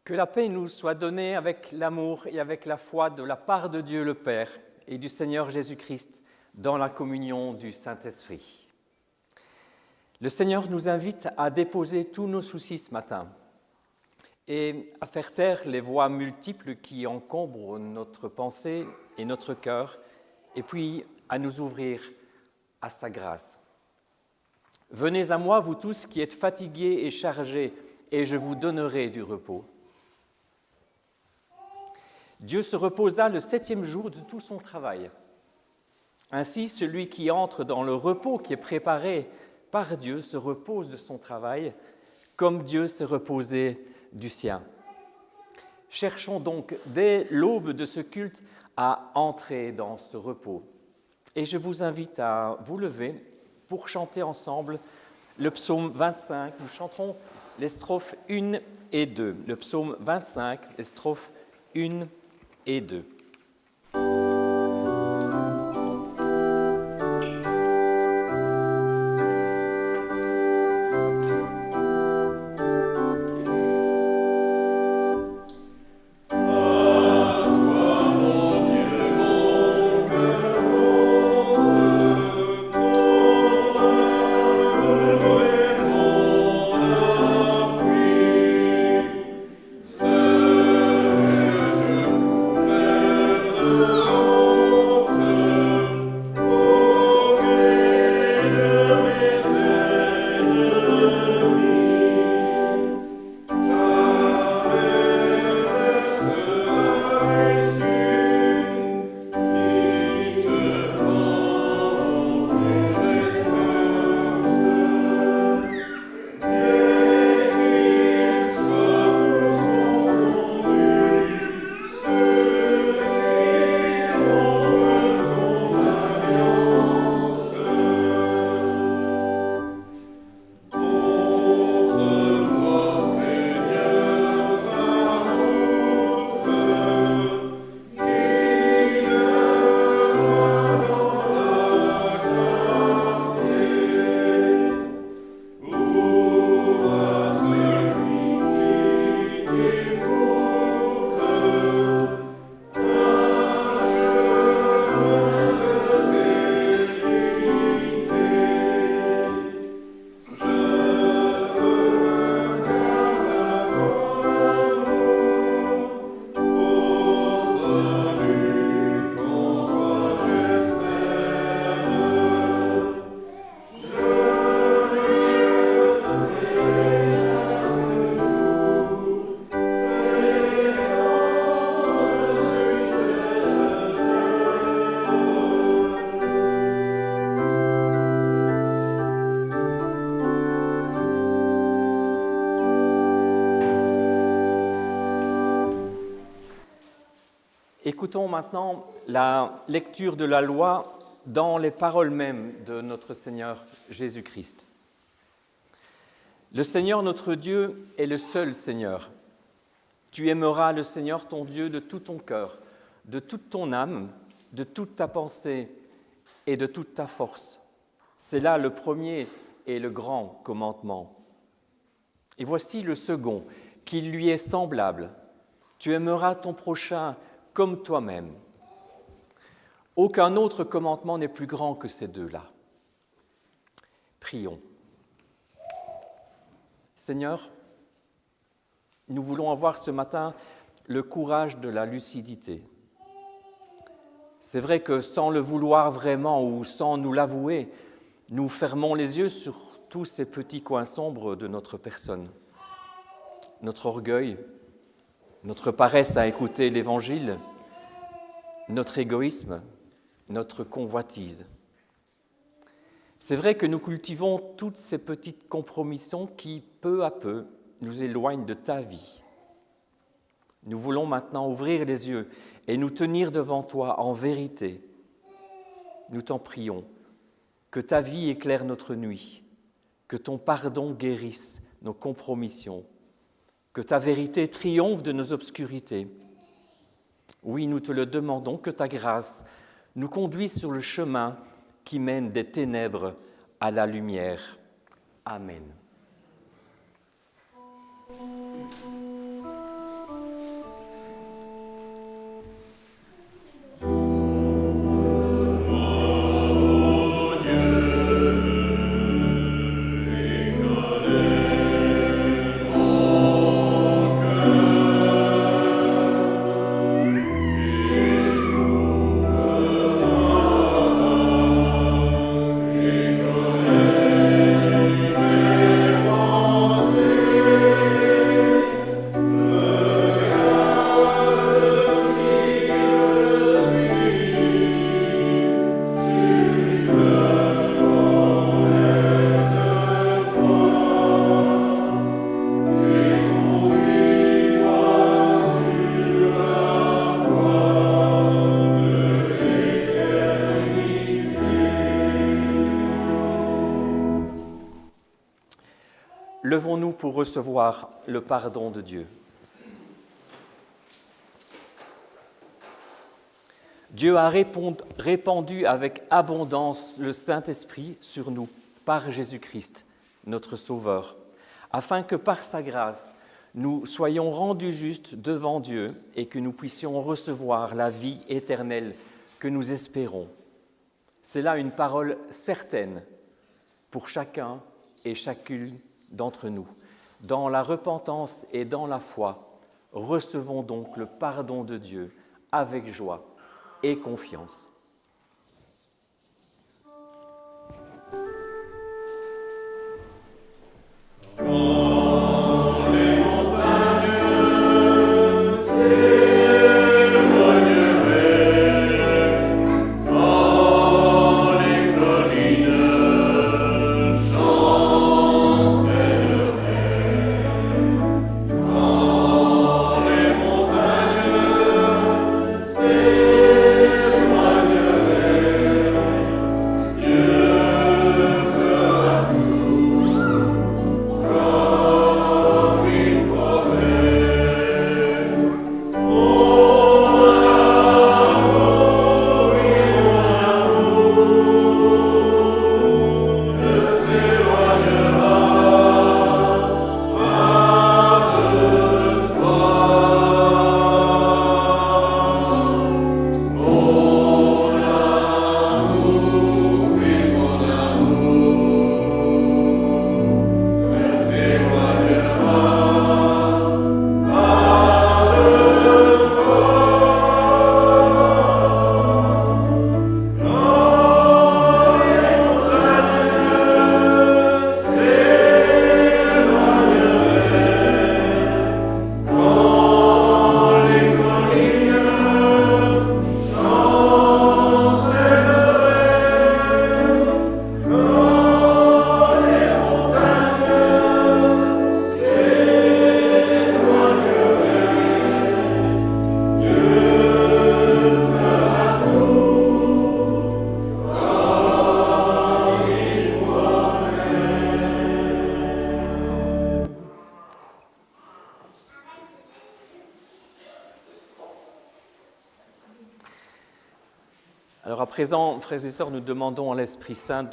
Que la paix nous soit donnée avec l'amour et avec la foi de la part de Dieu le Père et du Seigneur Jésus-Christ dans la communion du Saint-Esprit. Le Seigneur nous invite à déposer tous nos soucis ce matin et à faire taire les voix multiples qui encombrent notre pensée et notre cœur, et puis à nous ouvrir à sa grâce. Venez à moi, vous tous qui êtes fatigués et chargés, et je vous donnerai du repos. Dieu se reposa le 7e jour de tout son travail. Ainsi, celui qui entre dans le repos qui est préparé par Dieu se repose de son travail, comme Dieu s'est reposé du sien. Cherchons donc, dès l'aube de ce culte, à entrer dans ce repos. Et je vous invite à vous lever pour chanter ensemble le psaume 25. Nous chanterons les strophes 1 et 2. Le psaume 25, les strophes 1 et 2. Écoutons maintenant la lecture de la loi dans les paroles mêmes de notre Seigneur Jésus-Christ. Le Seigneur notre Dieu est le seul Seigneur. Tu aimeras le Seigneur ton Dieu de tout ton cœur, de toute ton âme, de toute ta pensée et de toute ta force. C'est là le premier et le grand commandement. Et voici le second, qui lui est semblable. Tu aimeras ton prochain comme toi-même. Aucun autre commandement n'est plus grand que ces deux-là. Prions. Seigneur, nous voulons avoir ce matin le courage de la lucidité. C'est vrai que sans le vouloir vraiment ou sans nous l'avouer, nous fermons les yeux sur tous ces petits coins sombres de notre personne. Notre orgueil, notre paresse à écouter l'Évangile, notre égoïsme, notre convoitise. C'est vrai que nous cultivons toutes ces petites compromissions qui, peu à peu, nous éloignent de ta vie. Nous voulons maintenant ouvrir les yeux et nous tenir devant toi en vérité. Nous t'en prions, que ta vie éclaire notre nuit, que ton pardon guérisse nos compromissions, que ta vérité triomphe de nos obscurités. Oui, nous te le demandons, que ta grâce nous conduise sur le chemin qui mène des ténèbres à la lumière. Amen. Levons-nous pour recevoir le pardon de Dieu. Dieu a répandu avec abondance le Saint-Esprit sur nous par Jésus-Christ, notre Sauveur, afin que par sa grâce, nous soyons rendus justes devant Dieu et que nous puissions recevoir la vie éternelle que nous espérons. C'est là une parole certaine pour chacun et chacune d'entre nous. Dans la repentance et dans la foi, recevons donc le pardon de Dieu avec joie et confiance. Alors à présent, frères et sœurs, nous demandons à l'Esprit Saint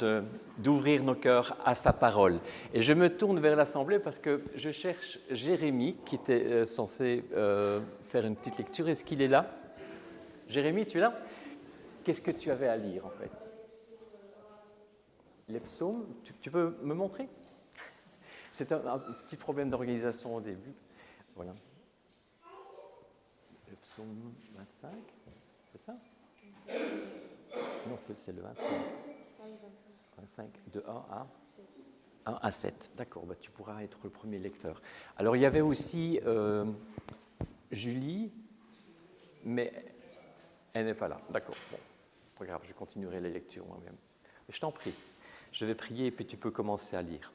d'ouvrir nos cœurs à sa parole. Et je me tourne vers l'Assemblée parce que je cherche Jérémie, qui était censé faire une petite lecture. Est-ce qu'il est là? Jérémie, tu es là? Qu'est-ce que tu avais à lire en fait? Les psaumes, tu peux me montrer? C'est un petit problème d'organisation au début. Voilà. Le psaume 25, c'est ça? Non, c'est le 25. 25, de 1 à 7. D'accord, bah, tu pourras être le premier lecteur. Alors, il y avait aussi Julie, mais elle n'est pas là. D'accord, bon, pas grave, je continuerai les lectures moi-même. Mais je t'en prie, je vais prier et puis tu peux commencer à lire.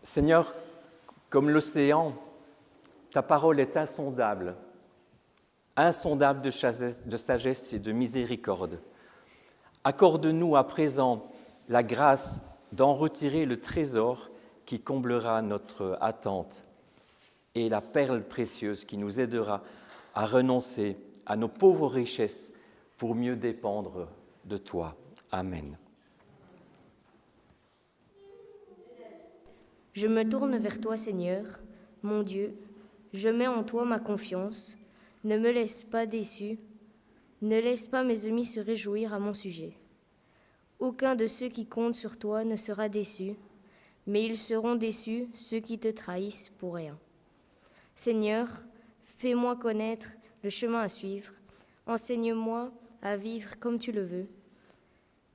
Seigneur, comme l'océan, ta parole est insondable de sagesse et de miséricorde. Accorde-nous à présent la grâce d'en retirer le trésor qui comblera notre attente et la perle précieuse qui nous aidera à renoncer à nos pauvres richesses pour mieux dépendre de toi. Amen. Je me tourne vers toi, Seigneur, mon Dieu, je mets en toi ma confiance. Ne me laisse pas déçu, ne laisse pas mes ennemis se réjouir à mon sujet. Aucun de ceux qui comptent sur toi ne sera déçu, mais ils seront déçus, ceux qui te trahissent pour rien. Seigneur, fais-moi connaître le chemin à suivre, enseigne-moi à vivre comme tu le veux.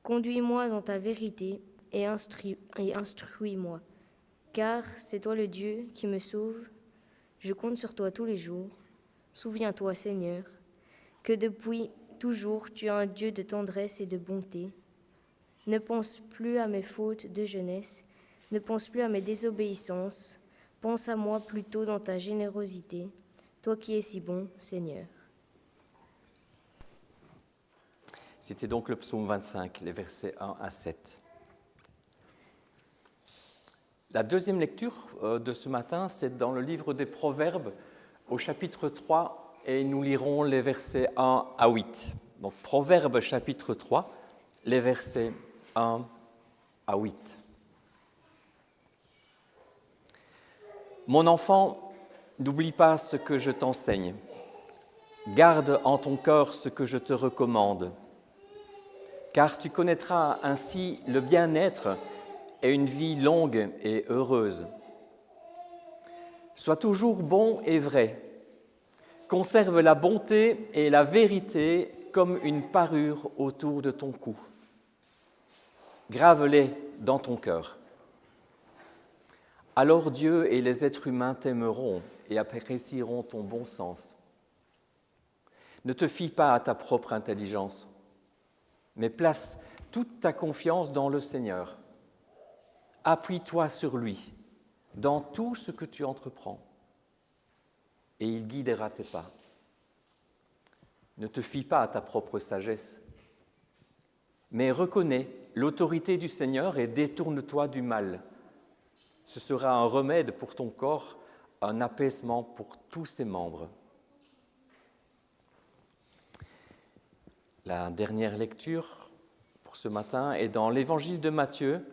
Conduis-moi dans ta vérité et instruis-moi, car c'est toi le Dieu qui me sauve. Je compte sur toi tous les jours. Souviens-toi, Seigneur, que depuis toujours tu es un Dieu de tendresse et de bonté. Ne pense plus à mes fautes de jeunesse, ne pense plus à mes désobéissances. Pense à moi plutôt dans ta générosité, toi qui es si bon, Seigneur. C'était donc le psaume 25, les versets 1 à 7. La deuxième lecture de ce matin, c'est dans le livre des Proverbes, au chapitre 3, et nous lirons les versets 1 à 8. Donc, Proverbes, chapitre 3, les versets 1 à 8. Mon enfant, n'oublie pas ce que je t'enseigne. Garde en ton cœur ce que je te recommande, car tu connaîtras ainsi le bien-être et une vie longue et heureuse. Sois toujours bon et vrai. Conserve la bonté et la vérité comme une parure autour de ton cou. Grave-les dans ton cœur. Alors Dieu et les êtres humains t'aimeront et apprécieront ton bon sens. Ne te fie pas à ta propre intelligence, mais place toute ta confiance dans le Seigneur. Appuie-toi sur lui dans tout ce que tu entreprends, et il guidera tes pas. Ne te fie pas à ta propre sagesse, mais reconnais l'autorité du Seigneur et détourne-toi du mal. Ce sera un remède pour ton corps, un apaisement pour tous ses membres. La dernière lecture pour ce matin est dans l'Évangile de Matthieu,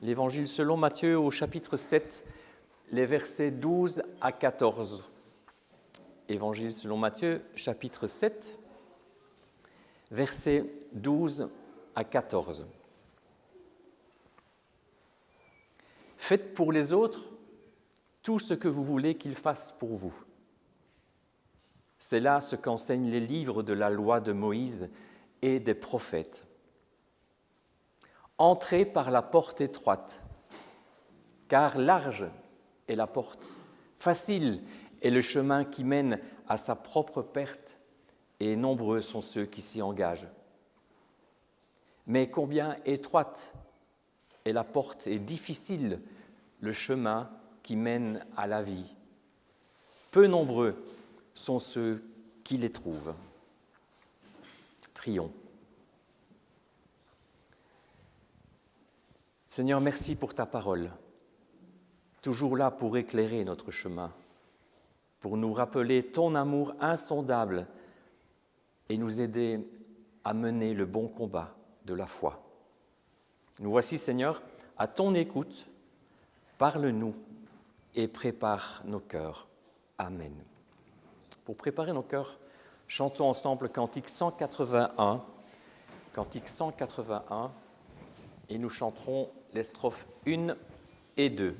l'Évangile selon Matthieu au chapitre 7, les versets 12 à 14. Évangile selon Matthieu, chapitre 7, versets 12 à 14. Faites pour les autres tout ce que vous voulez qu'ils fassent pour vous. C'est là ce qu'enseignent les livres de la loi de Moïse et des prophètes. Entrez par la porte étroite, car large est la porte, facile est le chemin qui mène à sa propre perte, et nombreux sont ceux qui s'y engagent. Mais combien étroite est la porte et difficile le chemin qui mène à la vie. Peu nombreux sont ceux qui les trouvent. Prions. Seigneur, merci pour ta parole, toujours là pour éclairer notre chemin, pour nous rappeler ton amour insondable et nous aider à mener le bon combat de la foi. Nous voici, Seigneur, à ton écoute. Parle-nous et prépare nos cœurs. Amen. Pour préparer nos cœurs, chantons ensemble Cantique 181, et nous chanterons les strophes 1 et 2.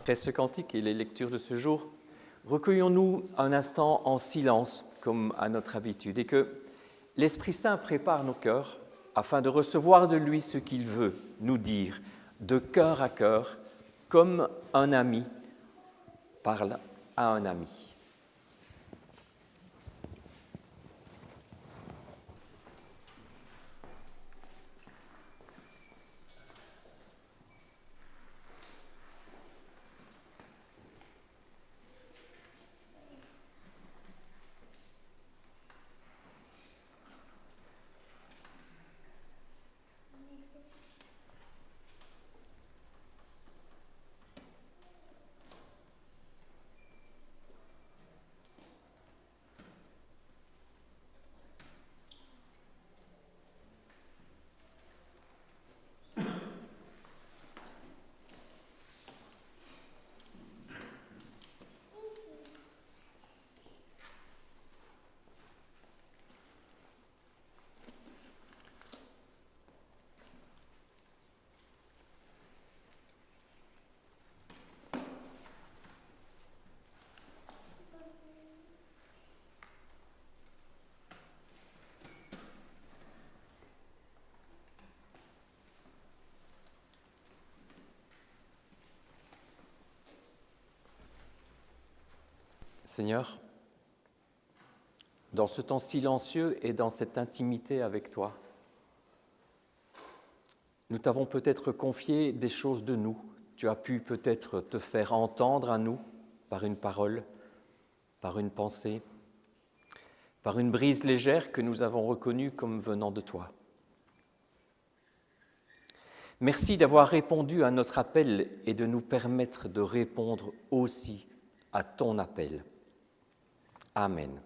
Après ce cantique et les lectures de ce jour, recueillons-nous un instant en silence, comme à notre habitude, et que l'Esprit Saint prépare nos cœurs afin de recevoir de lui ce qu'il veut nous dire, de cœur à cœur, comme un ami parle à un ami. Seigneur, dans ce temps silencieux et dans cette intimité avec toi, nous t'avons peut-être confié des choses de nous. Tu as pu peut-être te faire entendre à nous par une parole, par une pensée, par une brise légère que nous avons reconnue comme venant de toi. Merci d'avoir répondu à notre appel et de nous permettre de répondre aussi à ton appel. Amen.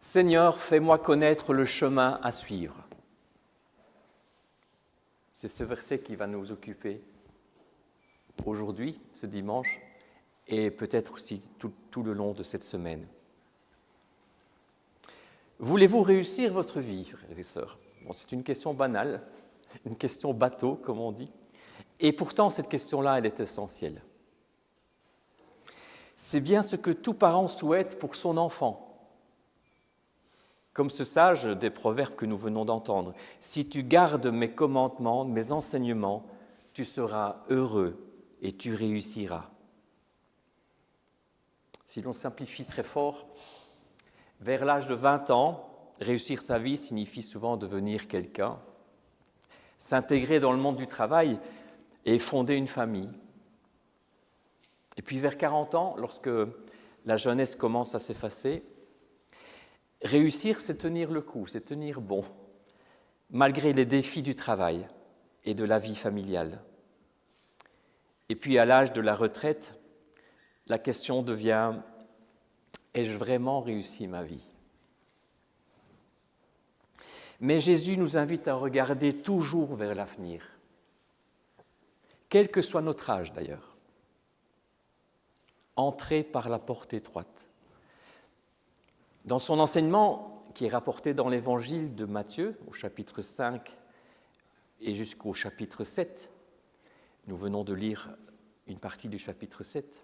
Seigneur, fais-moi connaître le chemin à suivre. C'est ce verset qui va nous occuper aujourd'hui, ce dimanche, et peut-être aussi tout le long de cette semaine. Voulez-vous réussir votre vie, frères et sœurs ? Bon, c'est une question banale, une question bateau, comme on dit, et pourtant cette question-là, elle est essentielle. C'est bien ce que tout parent souhaite pour son enfant. Comme ce sage des proverbes que nous venons d'entendre. « Si tu gardes mes commandements, mes enseignements, tu seras heureux et tu réussiras. » Si l'on simplifie très fort, vers l'âge de 20 ans, réussir sa vie signifie souvent devenir quelqu'un, s'intégrer dans le monde du travail et fonder une famille. Et puis vers 40 ans, lorsque la jeunesse commence à s'effacer, réussir, c'est tenir le coup, c'est tenir bon, malgré les défis du travail et de la vie familiale. Et puis à l'âge de la retraite, la question devient « ai-je vraiment réussi ma vie ?» Mais Jésus nous invite à regarder toujours vers l'avenir, quel que soit notre âge d'ailleurs. Entrer par la porte étroite. Dans son enseignement, qui est rapporté dans l'évangile de Matthieu, au chapitre 5 et jusqu'au chapitre 7, nous venons de lire une partie du chapitre 7,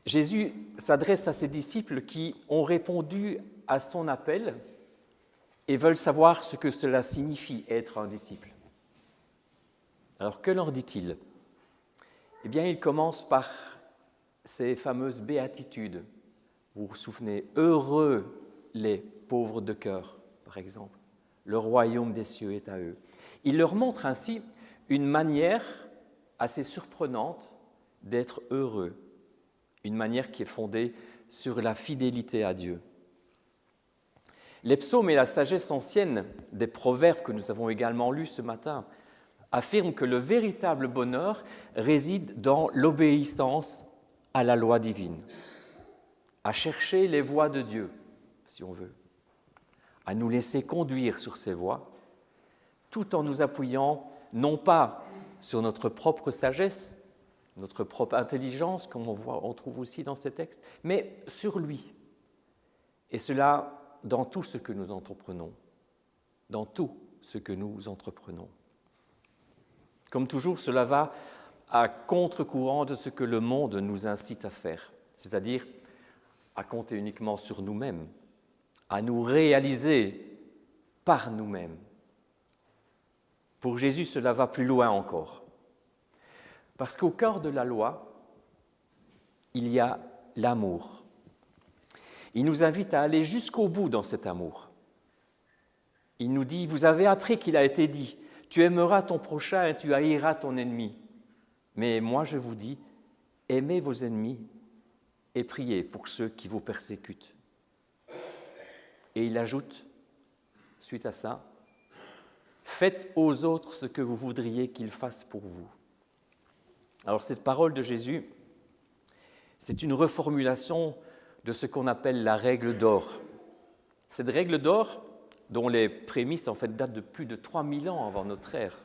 Jésus s'adresse à ses disciples qui ont répondu à son appel et veulent savoir ce que cela signifie être un disciple. Alors que leur dit-il ? Eh bien, il commence par ces fameuses béatitudes. Vous vous souvenez, heureux les pauvres de cœur, par exemple. Le royaume des cieux est à eux. Il leur montre ainsi une manière assez surprenante d'être heureux, une manière qui est fondée sur la fidélité à Dieu. Les psaumes et la sagesse ancienne des proverbes que nous avons également lus ce matin affirment que le véritable bonheur réside dans l'obéissance à la loi divine, à chercher les voies de Dieu, si on veut, à nous laisser conduire sur ces voies, tout en nous appuyant non pas sur notre propre sagesse, notre propre intelligence, comme on trouve aussi dans ces textes, mais sur lui. Et cela dans tout ce que nous entreprenons, dans tout ce que nous entreprenons. Comme toujours, cela va à contre-courant de ce que le monde nous incite à faire, c'est-à-dire à compter uniquement sur nous-mêmes, à nous réaliser par nous-mêmes. Pour Jésus, cela va plus loin encore. Parce qu'au cœur de la loi, il y a l'amour. Il nous invite à aller jusqu'au bout dans cet amour. Il nous dit, vous avez appris qu'il a été dit, tu aimeras ton prochain et tu haïras ton ennemi. Mais moi je vous dis, aimez vos ennemis et priez pour ceux qui vous persécutent. Et il ajoute, suite à ça, faites aux autres ce que vous voudriez qu'ils fassent pour vous. Alors cette parole de Jésus, c'est une reformulation de ce qu'on appelle la règle d'or. Cette règle d'or, dont les prémices en fait datent de plus de 3000 ans avant notre ère,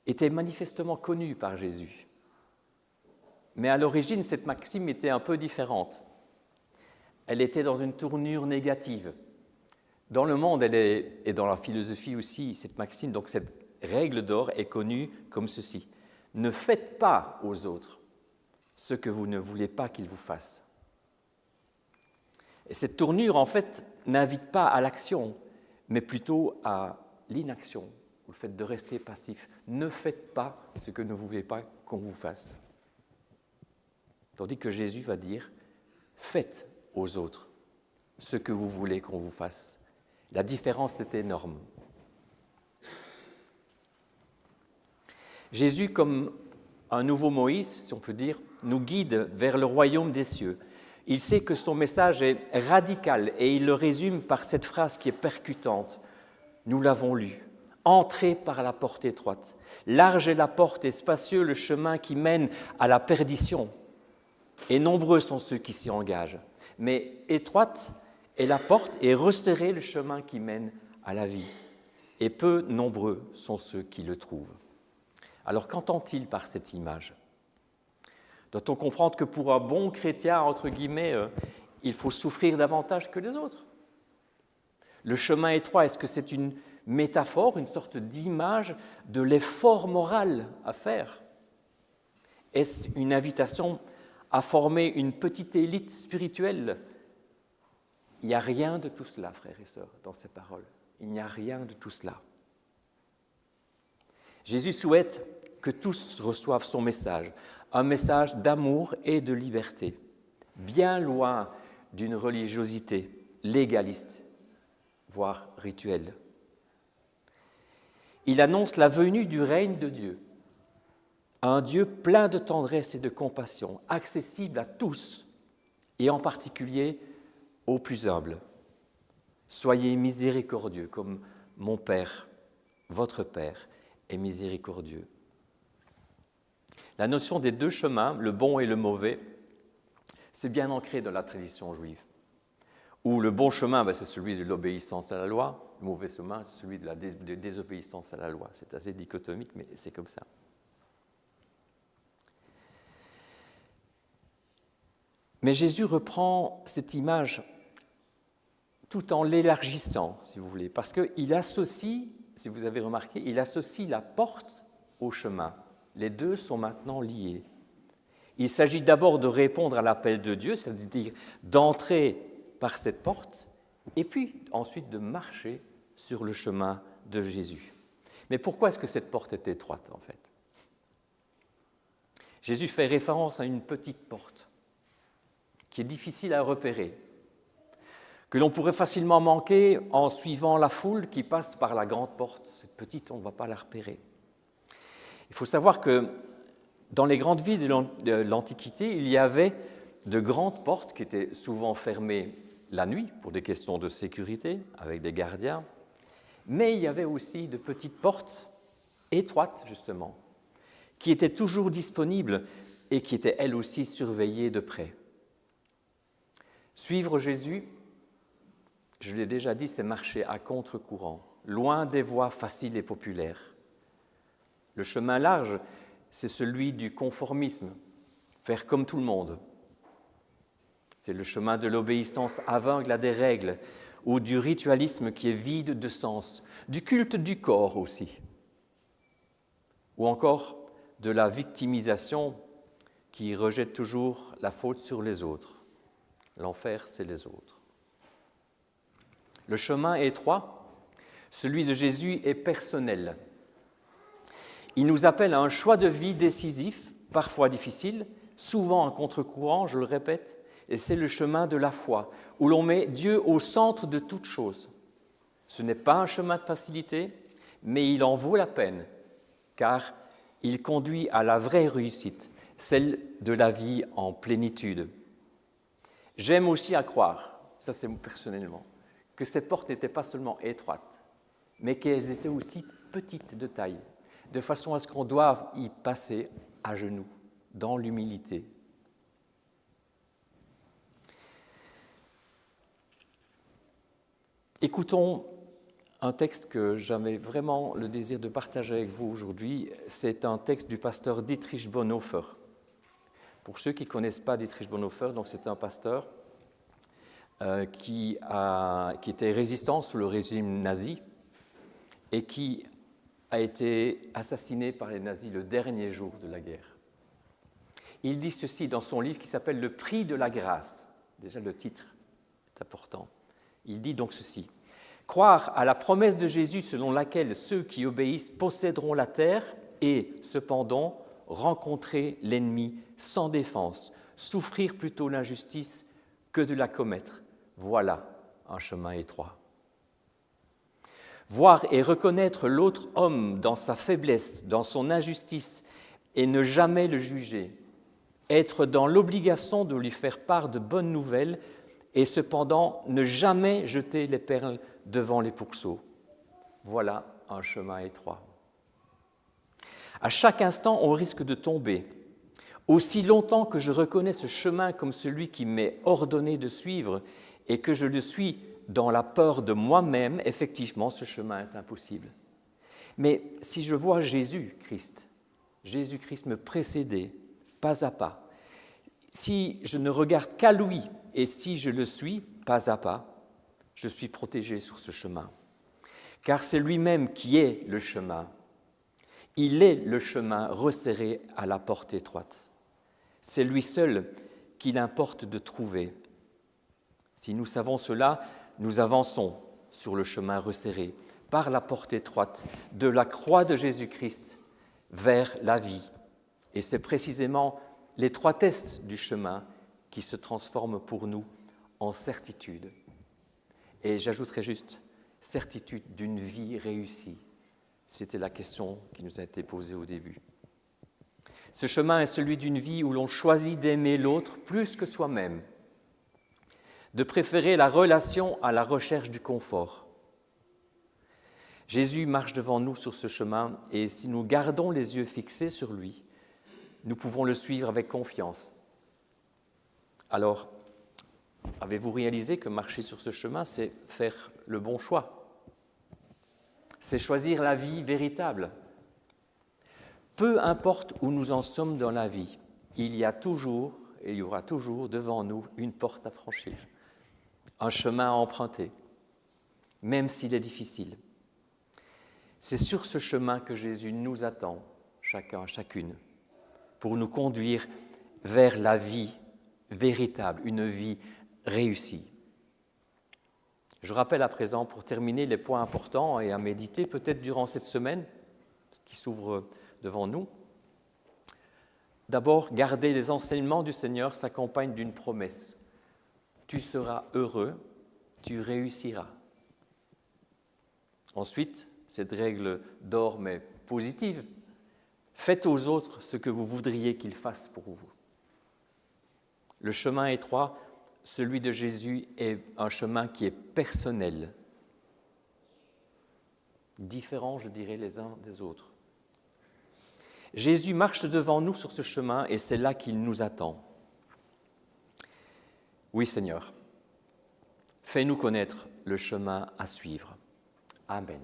était manifestement connue par Jésus. Mais à l'origine, cette maxime était un peu différente. Elle était dans une tournure négative. Dans le monde et dans la philosophie aussi, cette maxime, donc cette règle d'or est connue comme ceci. Ne faites pas aux autres ce que vous ne voulez pas qu'ils vous fassent. Et cette tournure, en fait, n'invite pas à l'action, mais plutôt à l'inaction, au fait de rester passif. Ne faites pas ce que ne voulez pas qu'on vous fasse. Tandis que Jésus va dire, faites aux autres ce que vous voulez qu'on vous fasse. La différence est énorme. Jésus, comme un nouveau Moïse, si on peut dire, nous guide vers le royaume des cieux. Il sait que son message est radical et il le résume par cette phrase qui est percutante. Nous l'avons lu. Entrez par la porte étroite. Large est la porte et spacieux le chemin qui mène à la perdition. Et nombreux sont ceux qui s'y engagent. Mais étroite est la porte et resserré le chemin qui mène à la vie. Et peu nombreux sont ceux qui le trouvent. Alors qu'entend-il par cette image ? Doit-on comprendre que pour un bon chrétien, entre guillemets, il faut souffrir davantage que les autres ? Le chemin étroit, est-ce que c'est une métaphore, une sorte d'image de l'effort moral à faire ? Est-ce une invitation à former une petite élite spirituelle ? Il n'y a rien de tout cela, frères et sœurs, dans ces paroles. Il n'y a rien de tout cela. Jésus souhaite que tous reçoivent son message, un message d'amour et de liberté, bien loin d'une religiosité légaliste, voire rituelle. Il annonce la venue du règne de Dieu, un Dieu plein de tendresse et de compassion, accessible à tous, et en particulier aux plus humbles. Soyez miséricordieux comme mon Père, votre Père, est miséricordieux. La notion des deux chemins, le bon et le mauvais, c'est bien ancré dans la tradition juive, où le bon chemin, c'est celui de l'obéissance à la loi, le mauvais chemin, c'est celui de la désobéissance à la loi. C'est assez dichotomique, mais c'est comme ça. Mais Jésus reprend cette image tout en l'élargissant, si vous voulez, parce qu'il associe, si vous avez remarqué, il associe la porte au chemin. Les deux sont maintenant liés. Il s'agit d'abord de répondre à l'appel de Dieu, c'est-à-dire d'entrer par cette porte, et puis ensuite de marcher sur le chemin de Jésus. Mais pourquoi est-ce que cette porte est étroite, en fait ? Jésus fait référence à une petite porte qui est difficile à repérer, que l'on pourrait facilement manquer en suivant la foule qui passe par la grande porte. Cette petite, on ne va pas la repérer. Il faut savoir que dans les grandes villes de l'Antiquité, il y avait de grandes portes qui étaient souvent fermées la nuit pour des questions de sécurité, avec des gardiens, mais il y avait aussi de petites portes étroites, justement, qui étaient toujours disponibles et qui étaient elles aussi surveillées de près. Suivre Jésus, je l'ai déjà dit, c'est marcher à contre-courant, loin des voies faciles et populaires. Le chemin large, c'est celui du conformisme, faire comme tout le monde. C'est le chemin de l'obéissance aveugle à des règles ou du ritualisme qui est vide de sens, du culte du corps aussi. ou encore de la victimisation qui rejette toujours la faute sur les autres. L'enfer, c'est les autres. Le chemin est étroit, celui de Jésus est personnel. Il nous appelle à un choix de vie décisif, parfois difficile, souvent un contre-courant, je le répète, et c'est le chemin de la foi, où l'on met Dieu au centre de toute chose. Ce n'est pas un chemin de facilité, mais il en vaut la peine, car il conduit à la vraie réussite, celle de la vie en plénitude. J'aime aussi à croire, ça c'est personnellement, que ces portes n'étaient pas seulement étroites, mais qu'elles étaient aussi petites de taille, de façon à ce qu'on doive y passer à genoux, dans l'humilité. Écoutons un texte que j'avais vraiment le désir de partager avec vous aujourd'hui. C'est un texte du pasteur Dietrich Bonhoeffer. Pour ceux qui ne connaissent pas Dietrich Bonhoeffer, donc c'est un pasteur qui était résistant sous le régime nazi et qui a été assassiné par les nazis le dernier jour de la guerre. Il dit ceci dans son livre qui s'appelle « Le prix de la grâce ». Déjà le titre est important. Il dit donc ceci: « Croire à la promesse de Jésus selon laquelle ceux qui obéissent posséderont la terre et, cependant, rencontrer l'ennemi sans défense, souffrir plutôt l'injustice que de la commettre, voilà un chemin étroit. Voir et reconnaître l'autre homme dans sa faiblesse, dans son injustice, et ne jamais le juger, être dans l'obligation de lui faire part de bonnes nouvelles, et cependant ne jamais jeter les perles devant les pourceaux. Voilà un chemin étroit. À chaque instant, on risque de tomber. Aussi longtemps que je reconnais ce chemin comme celui qui m'est ordonné de suivre et que je le suis dans la peur de moi-même, effectivement, ce chemin est impossible. Mais si je vois Jésus-Christ me précéder pas à pas, si je ne regarde qu'à lui et si je le suis pas à pas, je suis protégé sur ce chemin. Car c'est lui-même qui est le chemin. Il est le chemin resserré à la porte étroite. C'est lui seul qu'il importe de trouver. Si nous savons cela, nous avançons sur le chemin resserré, par la porte étroite de la croix de Jésus-Christ vers la vie. Et c'est précisément l'étroitesse du chemin qui se transforme pour nous en certitude. Et j'ajouterai juste, certitude d'une vie réussie. C'était la question qui nous a été posée au début. Ce chemin est celui d'une vie où l'on choisit d'aimer l'autre plus que soi-même, de préférer la relation à la recherche du confort. Jésus marche devant nous sur ce chemin et si nous gardons les yeux fixés sur lui, nous pouvons le suivre avec confiance. Alors, avez-vous réalisé que marcher sur ce chemin, c'est faire le bon choix? C'est choisir la vie véritable. Peu importe où nous en sommes dans la vie, il y a toujours et il y aura toujours devant nous une porte à franchir, un chemin à emprunter, même s'il est difficile. C'est sur ce chemin que Jésus nous attend, chacun, chacune, pour nous conduire vers la vie véritable, une vie réussie. Je rappelle à présent, pour terminer, les points importants et à méditer peut-être durant cette semaine qui s'ouvre devant nous. D'abord, garder les enseignements du Seigneur s'accompagne d'une promesse. Tu seras heureux, tu réussiras. Ensuite, cette règle d'or mais positive, faites aux autres ce que vous voudriez qu'ils fassent pour vous. Le chemin étroit, celui de Jésus, est un chemin qui est personnel, différent, je dirais, les uns des autres. Jésus marche devant nous sur ce chemin et c'est là qu'il nous attend. Oui, Seigneur, fais-nous connaître le chemin à suivre. Amen.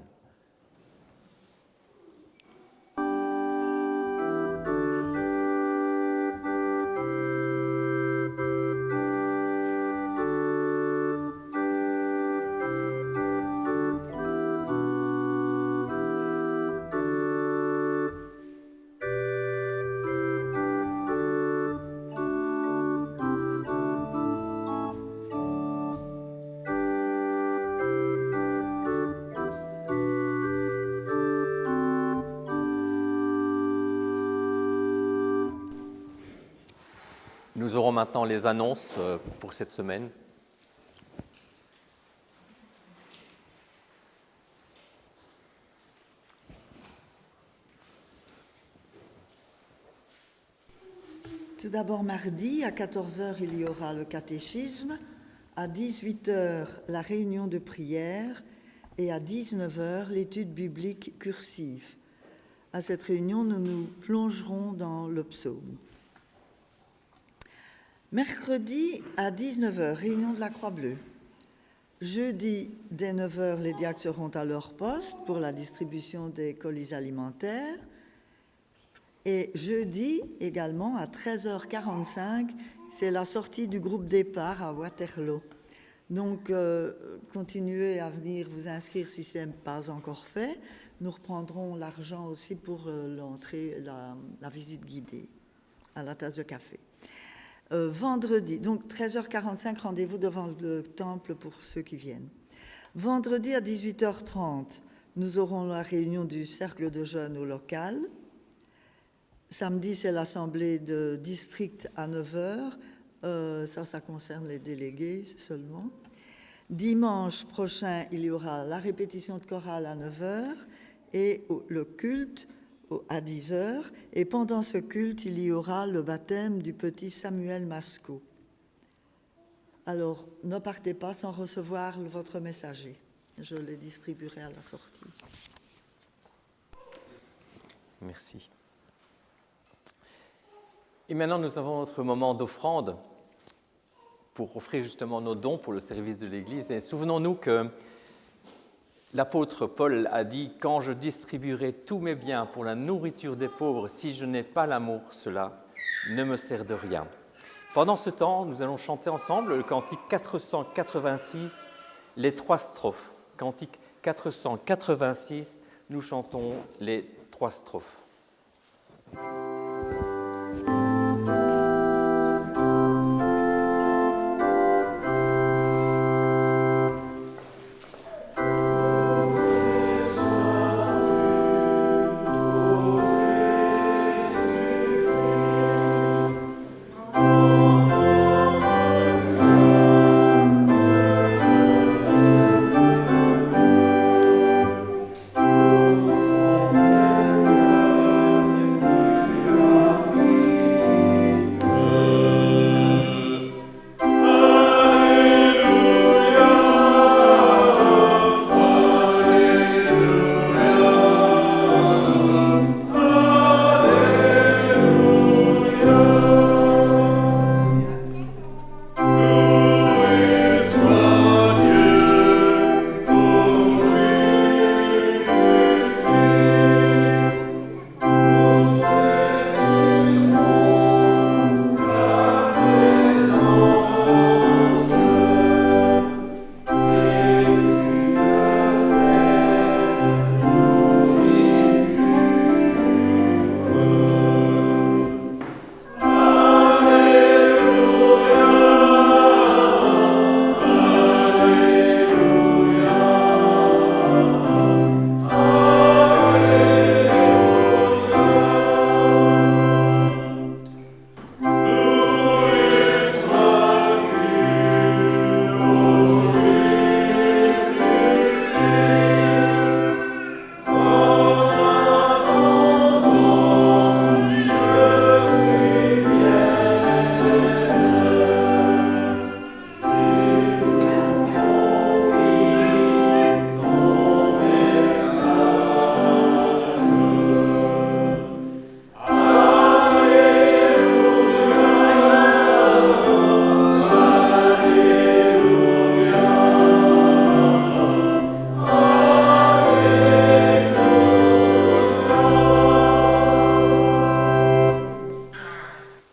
Nous aurons maintenant les annonces pour cette semaine. Tout d'abord, mardi, à 14h, il y aura le catéchisme. À 18h, la réunion de prière. Et à 19h, l'étude biblique cursive. À cette réunion, nous nous plongerons dans le psaume. Mercredi, à 19h, réunion de la Croix-Bleue. Jeudi, dès 9h, les diacres seront à leur poste pour la distribution des colis alimentaires. Et jeudi, également, à 13h45, c'est la sortie du groupe départ à Waterloo. Donc, continuez à venir vous inscrire si ce n'est pas encore fait. Nous reprendrons l'argent aussi pour l'entrée, la visite guidée à la tasse de café. Vendredi, donc 13h45, rendez-vous devant le temple pour ceux qui viennent. Vendredi à 18h30, nous aurons la réunion du cercle de jeunes au local. Samedi, c'est l'assemblée de district à 9h. Ça concerne les délégués seulement. Dimanche prochain, il y aura la répétition de chorale à 9h et le culte à 10h. Et pendant ce culte, il y aura le baptême du petit Samuel Masco. Alors, ne partez pas sans recevoir votre messager. Je les distribuerai à la sortie. Merci. Et maintenant, nous avons notre moment d'offrande pour offrir justement nos dons pour le service de l'Église. Et souvenons-nous que l'apôtre Paul a dit « Quand je distribuerai tous mes biens pour la nourriture des pauvres, si je n'ai pas l'amour, cela ne me sert de rien. » Pendant ce temps, nous allons chanter ensemble le cantique 486, les 3 strophes. Cantique 486, nous chantons les 3 strophes.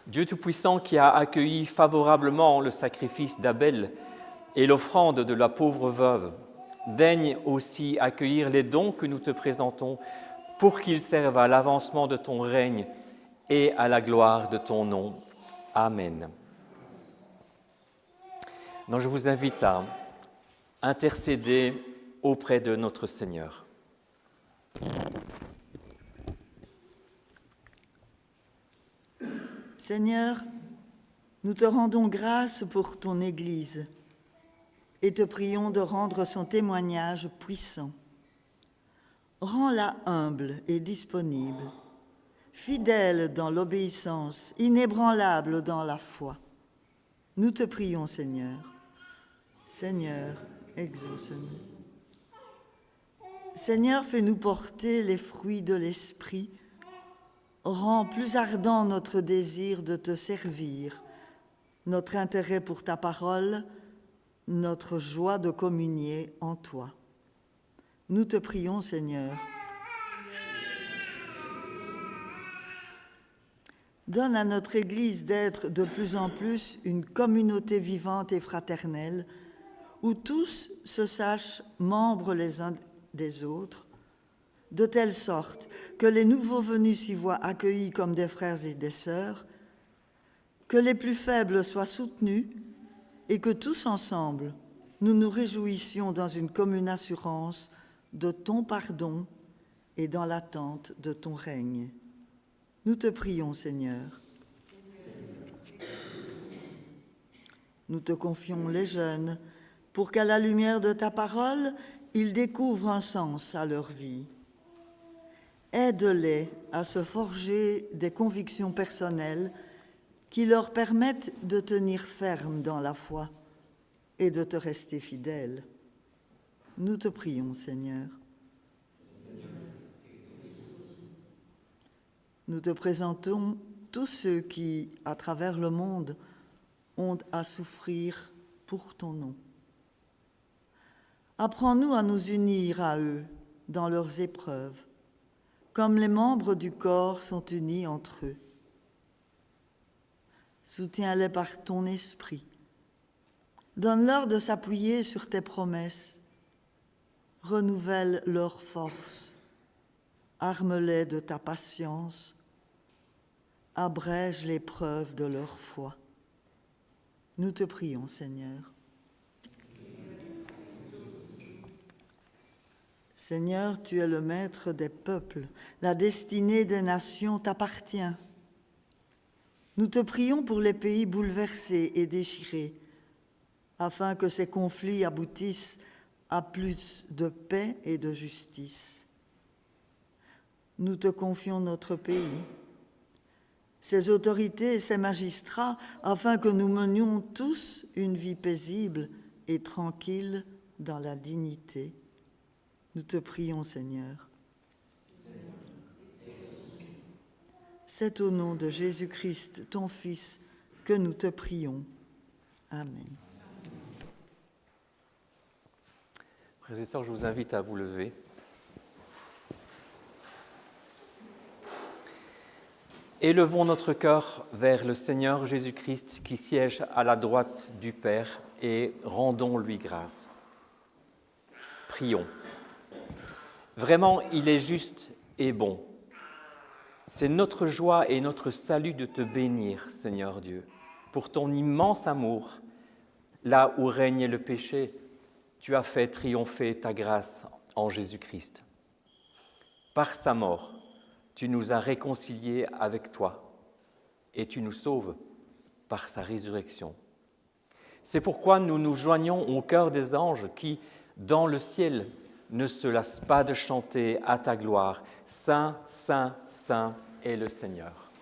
Dieu Tout-Puissant qui a accueilli favorablement le sacrifice d'Abel et l'offrande de la pauvre veuve, daigne aussi accueillir les dons que nous te présentons pour qu'ils servent à l'avancement de ton règne et à la gloire de ton nom. Amen. Donc je vous invite à intercéder auprès de notre Seigneur. Seigneur, Nous te rendons grâce pour ton Église et te prions de rendre son témoignage puissant. Rends-la humble et disponible, fidèle dans l'obéissance, inébranlable dans la foi. Nous te prions, Seigneur. Seigneur, exauce-nous. Seigneur, fais-nous porter les fruits de l'Esprit. Rends plus ardent notre désir de te servir, notre intérêt pour ta parole, notre joie de communier en toi. Nous te prions, Seigneur. Donne à notre Église d'être de plus en plus une communauté vivante et fraternelle, où tous se sachent membres les uns des autres, de telle sorte que les nouveaux venus s'y voient accueillis comme des frères et des sœurs, que les plus faibles soient soutenus et que tous ensemble, nous nous réjouissions dans une commune assurance de ton pardon et dans l'attente de ton règne. Nous te prions, Seigneur. Nous te confions les jeunes pour qu'à la lumière de ta parole, ils découvrent un sens à leur vie. Aide-les à se forger des convictions personnelles qui leur permettent de tenir ferme dans la foi et de te rester fidèles. Nous te prions, Seigneur. Nous te présentons tous ceux qui, à travers le monde, ont à souffrir pour ton nom. Apprends-nous à nous unir à eux dans leurs épreuves, comme les membres du corps sont unis entre eux. Soutiens-les par ton esprit. Donne-leur de s'appuyer sur tes promesses. Renouvelle leur force. Arme-les de ta patience. Abrège l'épreuve de leur foi. Nous te prions, Seigneur. Seigneur, tu es le maître des peuples. La destinée des nations t'appartient. Nous te prions pour les pays bouleversés et déchirés, afin que ces conflits aboutissent à plus de paix et de justice. Nous te confions notre pays, ses autorités et ses magistrats, afin que nous menions tous une vie paisible et tranquille dans la dignité. Nous te prions, Seigneur. C'est au nom de Jésus-Christ, ton Fils, que nous te prions. Amen. Frères et sœurs, je vous invite à vous lever. Élevons notre cœur vers le Seigneur Jésus-Christ qui siège à la droite du Père et rendons-lui grâce. Prions. Vraiment, il est juste et bon. C'est notre joie et notre salut de te bénir, Seigneur Dieu, pour ton immense amour. Là où régnait le péché, tu as fait triompher ta grâce en Jésus-Christ. Par sa mort, tu nous as réconciliés avec toi et tu nous sauves par sa résurrection. C'est pourquoi nous nous joignons au chœur des anges qui, dans le ciel, ne se lasse pas de chanter à ta gloire. Saint, Saint, Saint est le Seigneur.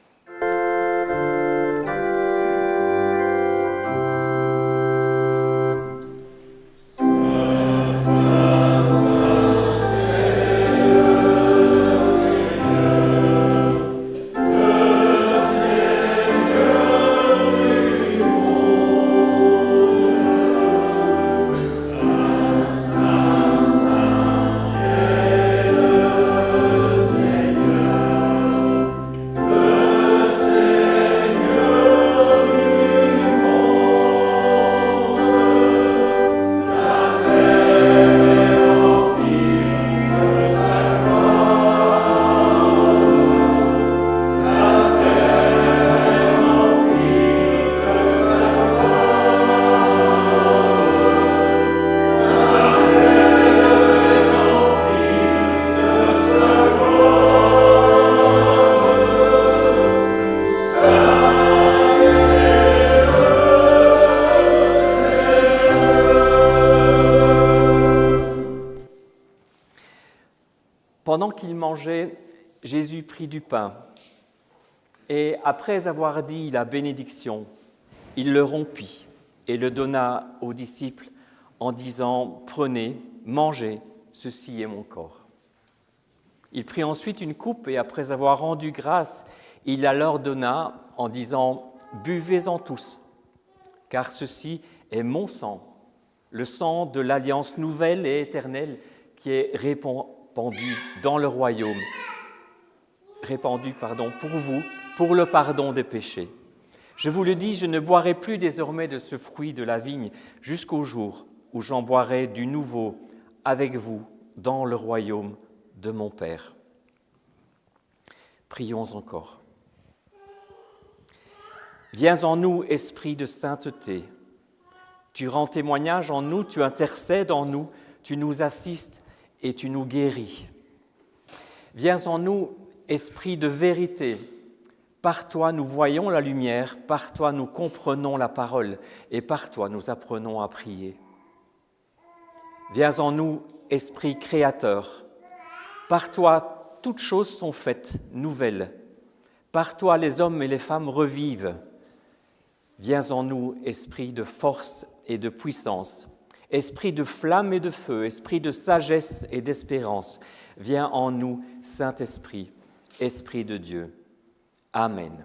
Pendant qu'il mangeait, Jésus prit du pain et après avoir dit la bénédiction, il le rompit et le donna aux disciples en disant « Prenez, mangez, ceci est mon corps ». Il prit ensuite une coupe et après avoir rendu grâce, il la leur donna en disant « Buvez-en tous, car ceci est mon sang, le sang de l'alliance nouvelle et éternelle qui est répandu dans le royaume, pour vous, pour le pardon des péchés. Je vous le dis, je ne boirai plus désormais de ce fruit de la vigne jusqu'au jour où j'en boirai du nouveau avec vous dans le royaume de mon Père. » Prions encore. Viens en nous, esprit de sainteté. Tu rends témoignage en nous, tu intercèdes en nous, tu nous assistes et tu nous guéris. Viens en nous, esprit de vérité. Par toi, nous voyons la lumière, par toi, nous comprenons la parole et par toi, nous apprenons à prier. Viens en nous, esprit créateur. Par toi, toutes choses sont faites nouvelles. Par toi, les hommes et les femmes revivent. Viens en nous, esprit de force et de puissance, esprit de flamme et de feu, esprit de sagesse et d'espérance. Viens en nous, Saint-Esprit, Esprit de Dieu. Amen.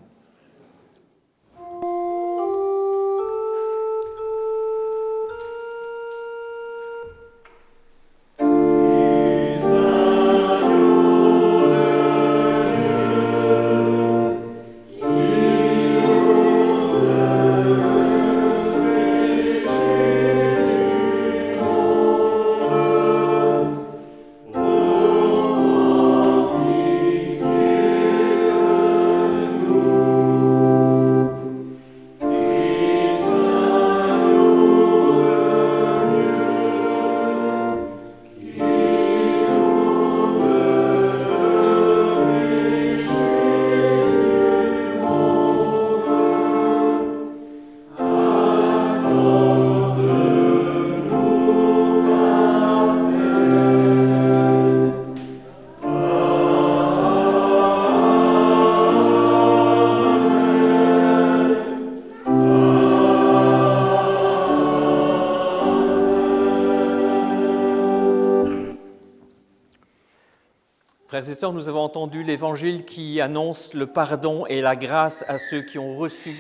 Frères et sœurs, nous avons entendu l'Évangile qui annonce le pardon et la grâce à ceux qui ont reçu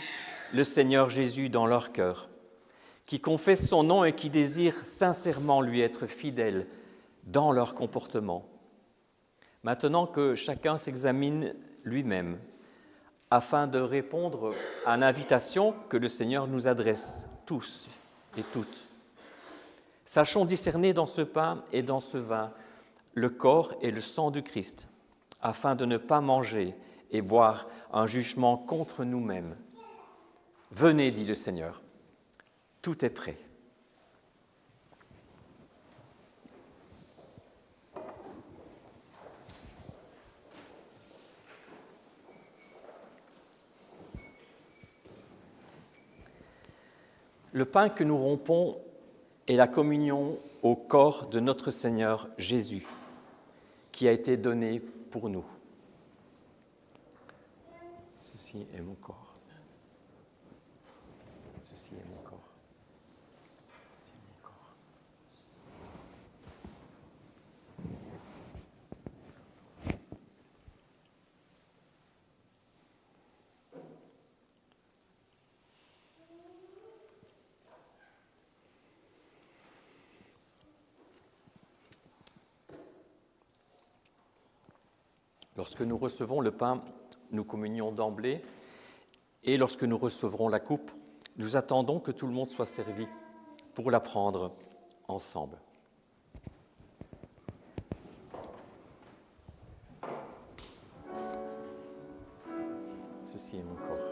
le Seigneur Jésus dans leur cœur, qui confessent son nom et qui désirent sincèrement lui être fidèles dans leur comportement. Maintenant que chacun s'examine lui-même, afin de répondre à l'invitation que le Seigneur nous adresse, tous et toutes. Sachons discerner dans ce pain et dans ce vin le corps et le sang du Christ, afin de ne pas manger et boire un jugement contre nous-mêmes. Venez, dit le Seigneur, tout est prêt. Le pain que nous rompons est la communion au corps de notre Seigneur Jésus, qui a été donné pour nous. Ceci est mon corps. Ceci est mon corps. Ceci est mon corps. Lorsque nous recevons le pain, nous communions d'emblée, et lorsque nous recevrons la coupe, nous attendons que tout le monde soit servi pour la prendre ensemble. Ceci est mon corps.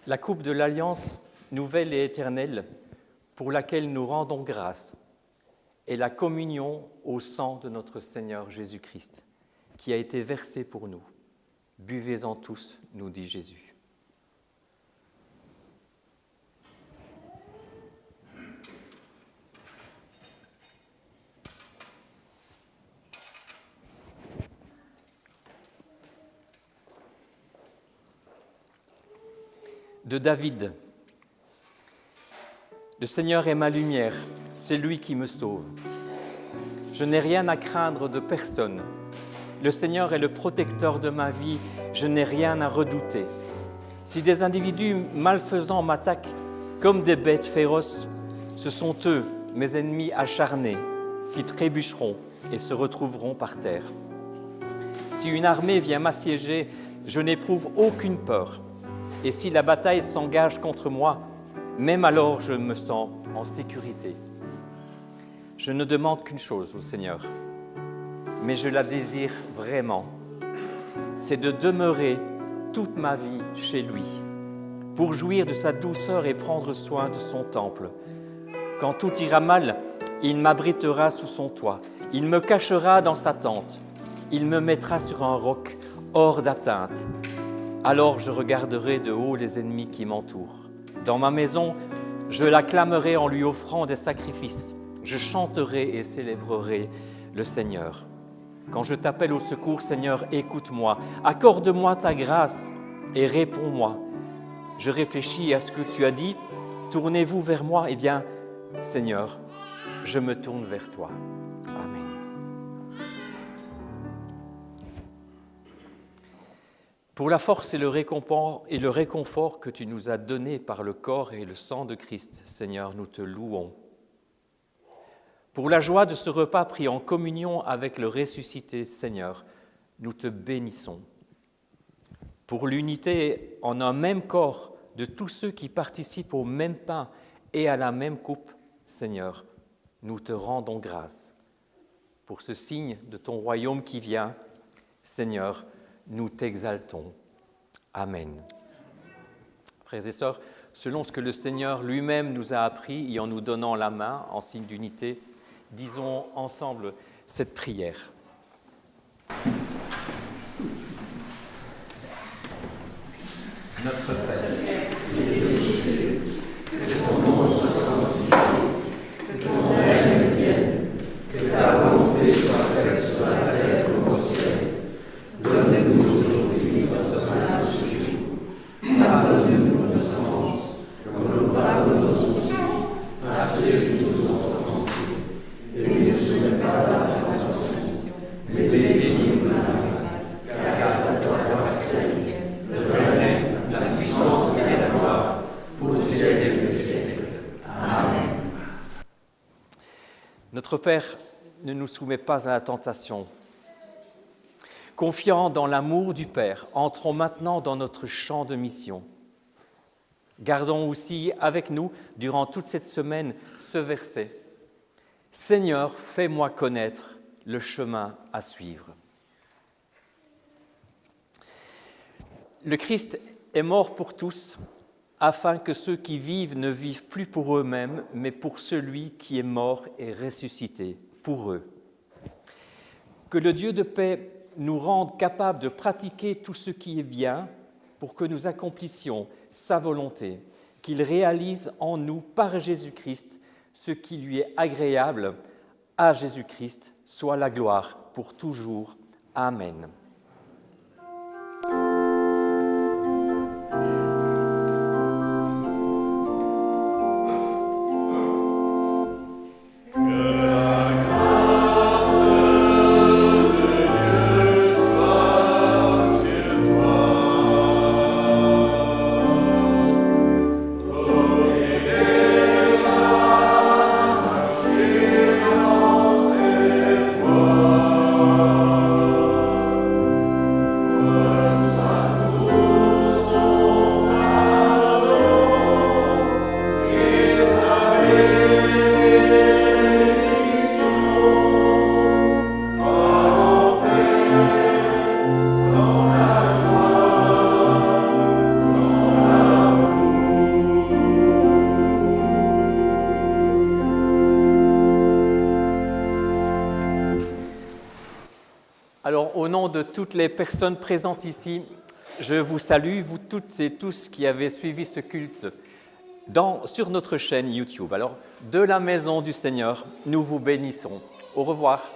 la coupe de l'alliance nouvelle et éternelle pour laquelle nous rendons grâce est la communion au sang de notre Seigneur Jésus-Christ, qui a été versé pour nous. Buvez-en tous, nous dit Jésus. De David. Le Seigneur est ma lumière, c'est lui qui me sauve. Je n'ai rien à craindre de personne. Le Seigneur est le protecteur de ma vie, je n'ai rien à redouter. Si des individus malfaisants m'attaquent comme des bêtes féroces, ce sont eux, mes ennemis acharnés, qui trébucheront et se retrouveront par terre. Si une armée vient m'assiéger, je n'éprouve aucune peur. Et si la bataille s'engage contre moi, même alors je me sens en sécurité. Je ne demande qu'une chose au Seigneur, mais je la désire vraiment. C'est de demeurer toute ma vie chez lui, pour jouir de sa douceur et prendre soin de son temple. Quand tout ira mal, il m'abritera sous son toit, il me cachera dans sa tente, il me mettra sur un roc hors d'atteinte. Alors je regarderai de haut les ennemis qui m'entourent. Dans ma maison, je l'acclamerai en lui offrant des sacrifices. Je chanterai et célébrerai le Seigneur. Quand je t'appelle au secours, Seigneur, écoute-moi. Accorde-moi ta grâce et réponds-moi. Je réfléchis à ce que tu as dit. Tournez-vous vers moi. Eh bien, Seigneur, je me tourne vers toi. Amen. Pour la force et le réconfort que tu nous as donné par le corps et le sang de Christ, Seigneur, nous te louons. Pour la joie de ce repas pris en communion avec le ressuscité, Seigneur, nous te bénissons. Pour l'unité en un même corps de tous ceux qui participent au même pain et à la même coupe, Seigneur, nous te rendons grâce. Pour ce signe de ton royaume qui vient, Seigneur, nous t'exaltons. Amen. Frères et sœurs, selon ce que le Seigneur lui-même nous a appris et en nous donnant la main en signe d'unité, disons ensemble cette prière. Notre Père, qui es aux cieux, que ton nom soit sanctifié, que ton règne vienne, que ta volonté soit faite sur la terre comme au ciel. Donne-nous aujourd'hui notre pain de ce jour. Pardonne-nous nos offenses, comme nous pardonnons aussi à ceux qui nous ont offensés. Et ne nous soumets pas à la tentation, mais délivre-nous du mal, car à toi la vérité, le règne, la puissance et la gloire, pour les siècles des siècles. Amen. Notre Père, ne nous soumets pas à la tentation. Confiant dans l'amour du Père, entrons maintenant dans notre champ de mission. Gardons aussi avec nous, durant toute cette semaine, ce verset. Seigneur, fais-moi connaître le chemin à suivre. Le Christ est mort pour tous, afin que ceux qui vivent ne vivent plus pour eux-mêmes, mais pour celui qui est mort et ressuscité, pour eux. Que le Dieu de paix nous rende capables de pratiquer tout ce qui est bien pour que nous accomplissions sa volonté, qu'il réalise en nous par Jésus-Christ ce qui lui est agréable. À Jésus-Christ soit la gloire pour toujours. Amen. Alors, au nom de toutes les personnes présentes ici, je vous salue, vous toutes et tous qui avez suivi ce culte sur notre chaîne YouTube. Alors, de la maison du Seigneur, nous vous bénissons. Au revoir.